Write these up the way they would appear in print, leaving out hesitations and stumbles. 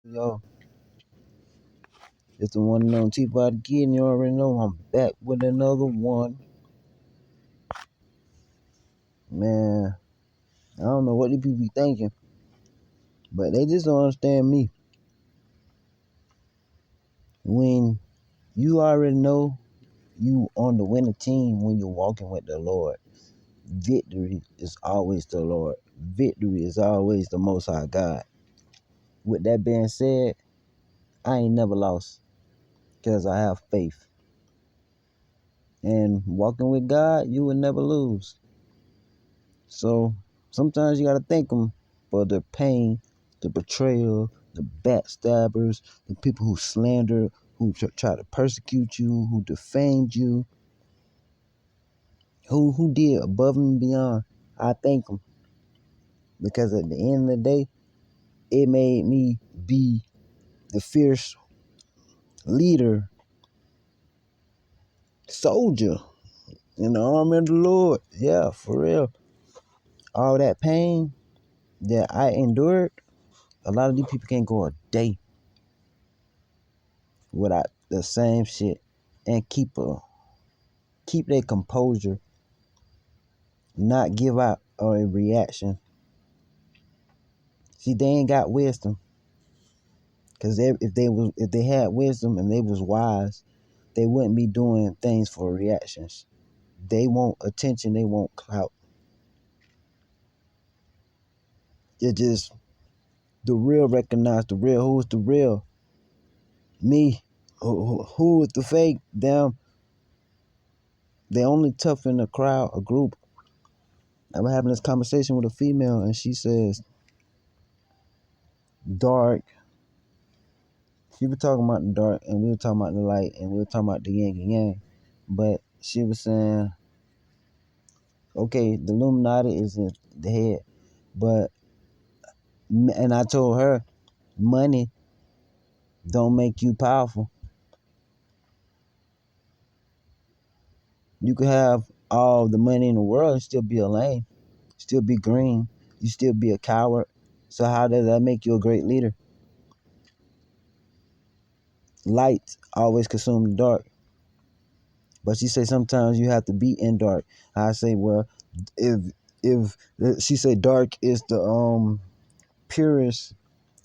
Yo, it's the one and only T-Body Kid, and you already know I'm back with another one. Man, I don't know what these people be thinking, but they just don't understand me. When you already know you on the winning team when you're walking with the Lord, victory is always the Lord. Victory is always the Most High God. With that being said, I ain't never lost because I have faith. And walking with God, you will never lose. So sometimes you gotta thank them for the pain, the betrayal, the backstabbers, the people who slander, who try to persecute you, who defamed you, who did above and beyond. I thank them because at the end of the day, it made me be the fierce leader, soldier in the army of the Lord. Yeah, for real. All that pain that I endured, a lot of these people can't go a day without the same shit and keep their composure, not give out a reaction. See, they ain't got wisdom, cause if they had wisdom and they was wise, they wouldn't be doing things for reactions. They want attention. They want clout. It just the real recognize the real. Who's the real? Me. Who is the fake? Them. They only tough in a crowd, a group. I was having this conversation with a female, and she says, "Dark." She was talking about the dark, and we were talking about the light, and we were talking about the yin and yang. But she was saying, okay, the Illuminati is in the head, but and I told her, money don't make you powerful. You could have all the money in the world and still be a lame, still be green, you still be a coward. So how does that make you a great leader? Light always consume the dark. But she said sometimes you have to be in dark. I say, well, if if she said dark is the purest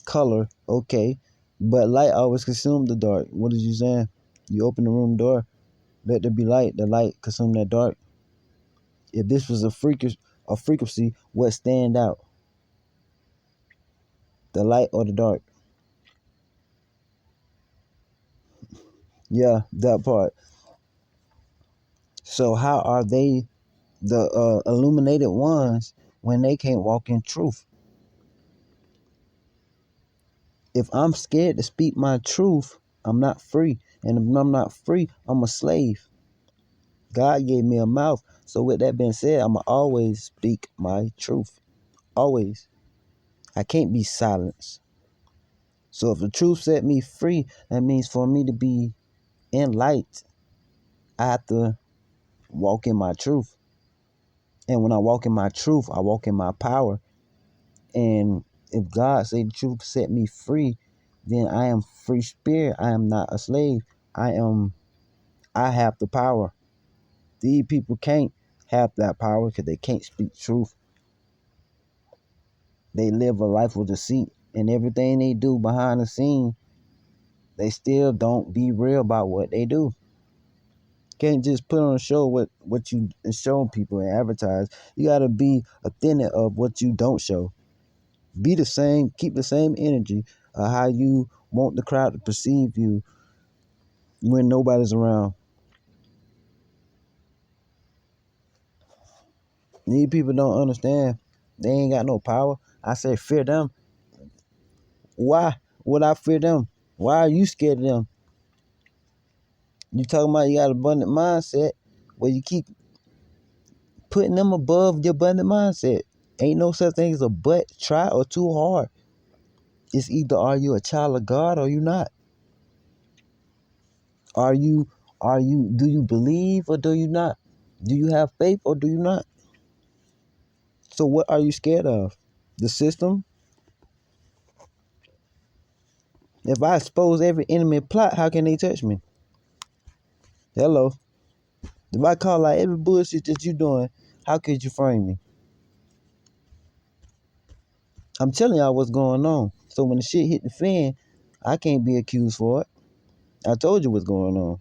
color, okay, but light always consume the dark. What is you saying? You open the room door, let there be light. The light consume that dark. If this was a frequency, what stand out? The light or the dark? Yeah, that part. So how are they the illuminated ones when they can't walk in truth? If I'm scared to speak my truth, I'm not free. And if I'm not free, I'm a slave. God gave me a mouth. So with that being said, I'ma always speak my truth. Always. I can't be silenced. So if the truth set me free, that means for me to be in light, I have to walk in my truth. And when I walk in my truth, I walk in my power. And if God say the truth set me free, then I am free spirit. I am not a slave. I have the power. These people can't have that power because they can't speak truth. They live a life of deceit, and everything they do behind the scene, they still don't be real about what they do. Can't just put on a show what you show people and advertise. You gotta be authentic of what you don't show. Be the same, keep the same energy of how you want the crowd to perceive you when nobody's around. These people don't understand. They ain't got no power. I say fear them. Why would I fear them? Why are you scared of them? You talking about you got an abundant mindset where you keep putting them above your abundant mindset. Ain't no such thing as a but, try, or too hard. It's either are you a child of God or you not. Are you do you believe or do you not? Do you have faith or do you not? So what are you scared of? The system? If I expose every enemy plot, how can they touch me? Hello. If I call out every bullshit that you doing, how could you frame me? I'm telling y'all what's going on. So when the shit hit the fan, I can't be accused for it. I told you what's going on.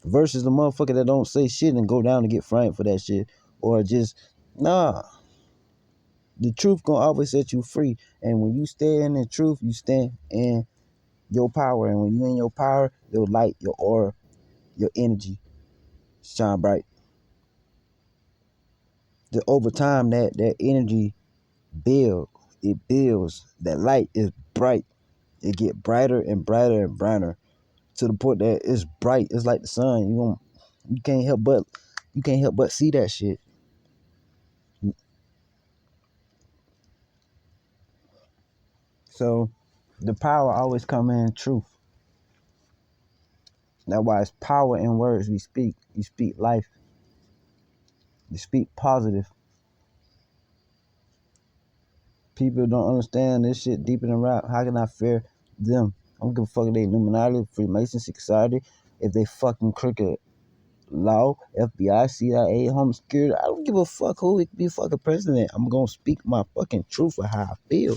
Versus the motherfucker that don't say shit and go down and get framed for that shit. Or just, nah. The truth gonna always set you free. And when you stand in truth, you stand in your power. And when you in your power, your light, your aura, your energy shine bright. Over time, that energy builds. It builds. That light is bright. It get brighter and brighter and brighter to the point that it's bright. It's like the sun. You can't help but see that shit. So the power always come in truth. That's why it's power in words we speak. You speak life. You speak positive. People don't understand this shit deeper than rap. How can I fear them? I don't give a fuck if they Illuminati, Freemason society, if they fucking crooked law, FBI, CIA, home security. I don't give a fuck who it be fucking president. I'm gonna speak my fucking truth of how I feel.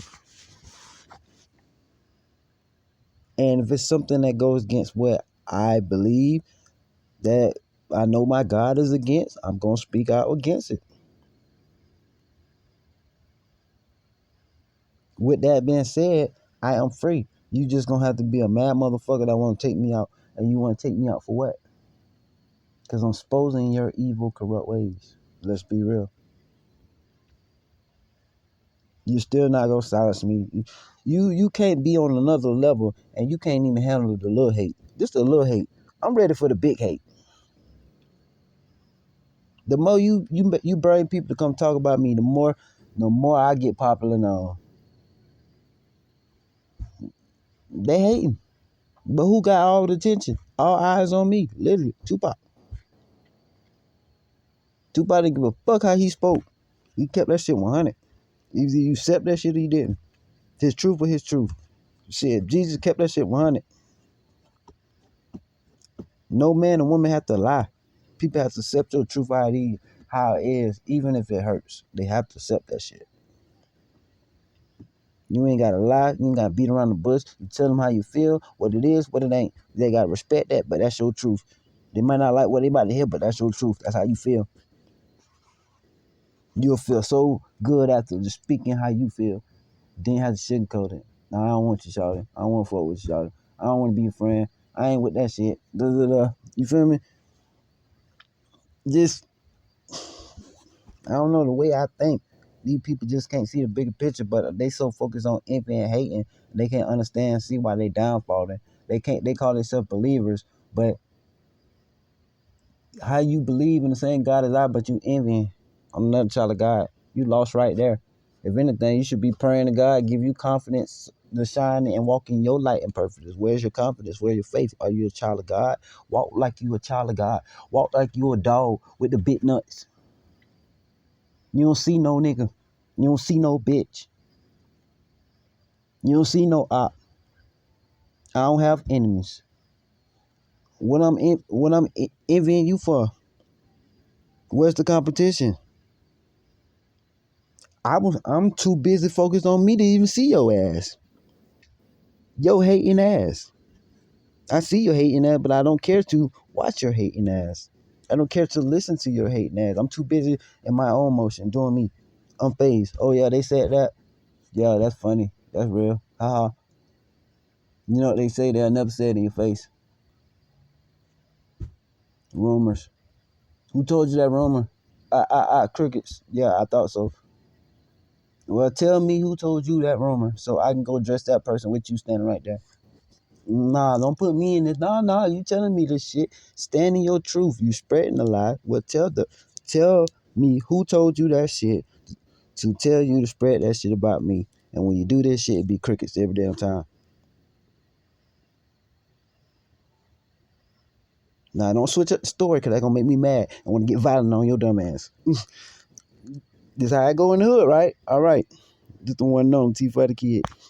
And if it's something that goes against what I believe that I know my God is against, I'm gonna speak out against it. With that being said, I am free. You just gonna have to be a mad motherfucker that wanna take me out. And you wanna take me out for what? Because I'm exposing your evil, corrupt ways. Let's be real. You're still not gonna silence me. You can't be on another level and you can't even handle the little hate. Just a little hate. I'm ready for the big hate. The more you bring people to come talk about me, the more I get popular now. They hating. But who got all the attention? All eyes on me. Literally. Tupac. Tupac didn't give a fuck how he spoke. He kept that shit 100. Either you accept that shit or you didn't. His truth was his truth. Shit, Jesus kept that shit 100. No man or woman have to lie. People have to accept your truth how it is, even if it hurts. They have to accept that shit. You ain't gotta lie. You ain't gotta beat around the bush. You tell them how you feel, what it is, what it ain't. They gotta respect that, but that's your truth. They might not like what they about to hear, but that's your truth. That's how you feel. You'll feel so good after just speaking how you feel. Then you have to sugarcoat it. No, I don't want you, shawty. I don't want to fuck with you, shawty. I don't want to be your friend. I ain't with that shit. Duh, duh, duh. You feel me? Just, I don't know, the way I think. These people just can't see the bigger picture, but they so focused on envy and hating, they can't understand, see why they downfalling. They call themselves believers, but how you believe in the same God as I, but you envying another child of God, you lost right there. If anything, you should be praying to God, give you confidence to shine and walk in your light and purpose. Where's your confidence? Where's your faith? Are you a child of God? Walk like you a child of God. Walk like you a dog with the big nuts. You don't see no nigga. You don't see no bitch. You don't see no op. I don't have enemies. What I'm envying you for? Where's the competition? I'm too busy focused on me to even see your ass. Your hating ass. I see your hating ass, but I don't care to watch your hating ass. I don't care to listen to your hating ass. I'm too busy in my own motion, doing me. I'm phased. Oh yeah, they said that. Yeah, that's funny. That's real. Haha. You know what they say? They'll never say it in your face. Rumors. Who told you that rumor? Crickets. Yeah, I thought so. Well, tell me who told you that rumor so I can go dress that person with you standing right there. Nah, don't put me in this. Nah, you telling me this shit. Stand in your truth. You spreading the lie. Well, tell me who told you that shit to tell you to spread that shit about me. And when you do this shit, it be crickets every damn time. Nah, don't switch up the story because that's going to make me mad. I want to get violent on your dumb ass. This how I go in the hood, right? All right. Just the one known T for the kid.